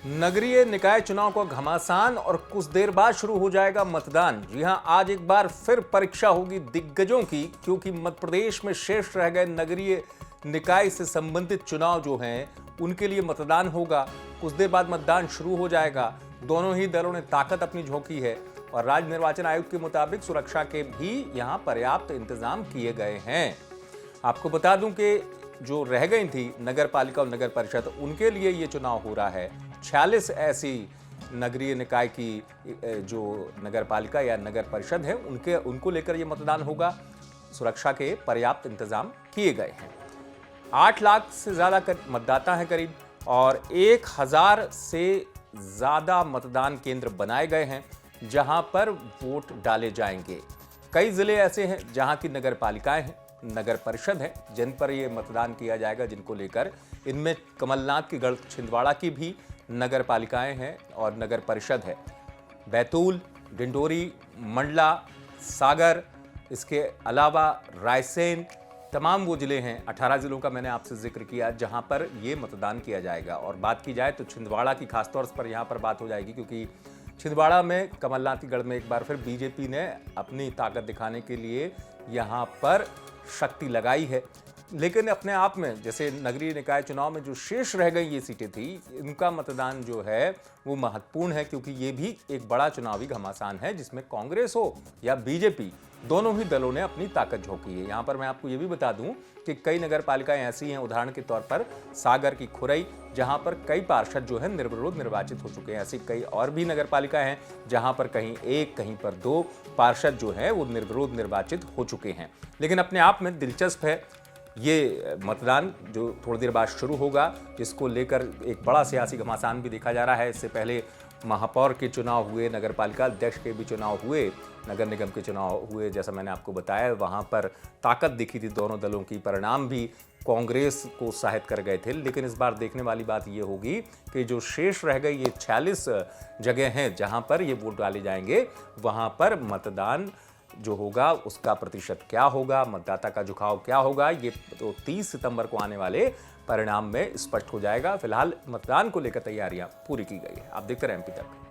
नगरीय निकाय चुनाव का घमासान और कुछ देर बाद शुरू हो जाएगा मतदान। जी हां, आज एक बार फिर परीक्षा होगी दिग्गजों की, क्योंकि मध्य प्रदेश में शेष रह गए नगरीय निकाय से संबंधित चुनाव जो हैं उनके लिए मतदान होगा। कुछ देर बाद मतदान शुरू हो जाएगा। दोनों ही दलों ने ताकत अपनी झोंकी है और राज्य निर्वाचन आयोग के मुताबिक सुरक्षा के भी यहां पर्याप्त इंतजाम किए गए हैं। आपको बता दूं कि जो रह गई थी नगर पालिका और नगर परिषद, उनके लिए ये चुनाव हो रहा है। 46 ऐसी नगरीय निकाय की जो नगर पालिका या नगर परिषद है उनको लेकर ये मतदान होगा। सुरक्षा के पर्याप्त इंतजाम किए गए हैं। 8 लाख से ज्यादा मतदाता हैं करीब, और 1000 से ज्यादा मतदान केंद्र बनाए गए हैं जहां पर वोट डाले जाएंगे। कई जिले ऐसे हैं जहां की नगर पालिकाएं हैं, नगर परिषद है, जिन पर यह मतदान किया जाएगा, जिनको लेकर इनमें कमलनाथ की गढ़ छिंदवाड़ा की भी नगर पालिकाएं हैं और नगर परिषद है। बैतूल, डिंडोरी, मंडला, सागर, इसके अलावा रायसेन, तमाम वो जिले हैं। 18 जिलों का मैंने आपसे जिक्र किया जहां पर ये मतदान किया जाएगा। और बात की जाए तो छिंदवाड़ा की खासतौर पर यहां पर बात हो जाएगी, क्योंकि छिंदवाड़ा में कमलनाथ की गढ़ में एक बार फिर बीजेपी ने अपनी ताकत दिखाने के लिए यहां पर शक्ति लगाई है। लेकिन अपने आप में जैसे नगरीय निकाय चुनाव में जो शेष रह गई ये सीटें थी, इनका मतदान जो है वो महत्वपूर्ण है, क्योंकि ये भी एक बड़ा चुनावी घमासान है जिसमें कांग्रेस हो या बीजेपी, दोनों ही दलों ने अपनी ताकत झोंकी है। यहाँ पर मैं आपको ये भी बता दूं कि कई नगर पालिकाएं ऐसी हैं, उदाहरण के तौर पर सागर की खुरई, जहां पर कई पार्षद जो है निर्विरोध निर्वाचित हो चुके हैं। ऐसी कई और भी नगर पालिकाएं हैं जहां पर कहीं 1, कहीं पर 2 पार्षद जो है वो निर्विरोध निर्वाचित हो चुके हैं। लेकिन अपने आप में दिलचस्प है ये मतदान जो थोड़ी देर बाद शुरू होगा, जिसको लेकर एक बड़ा सियासी घमासान भी देखा जा रहा है। इससे पहले महापौर के चुनाव हुए, नगर पालिका अध्यक्ष के भी चुनाव हुए, नगर निगम के चुनाव हुए। जैसा मैंने आपको बताया, वहाँ पर ताकत दिखी थी दोनों दलों की। परिणाम भी कांग्रेस को उत्साहित कर गए थे। लेकिन इस बार देखने वाली बात ये होगी कि जो शेष रह गई ये 46 जगह हैं जहाँ पर ये वोट डाले जाएंगे, वहाँ पर मतदान जो होगा उसका प्रतिशत क्या होगा, मतदाता का झुकाव क्या होगा, ये तो 30 सितंबर को आने वाले परिणाम में स्पष्ट हो जाएगा। फिलहाल मतदान को लेकर तैयारियां पूरी की गई है। आप देखते रहे एमपी तक।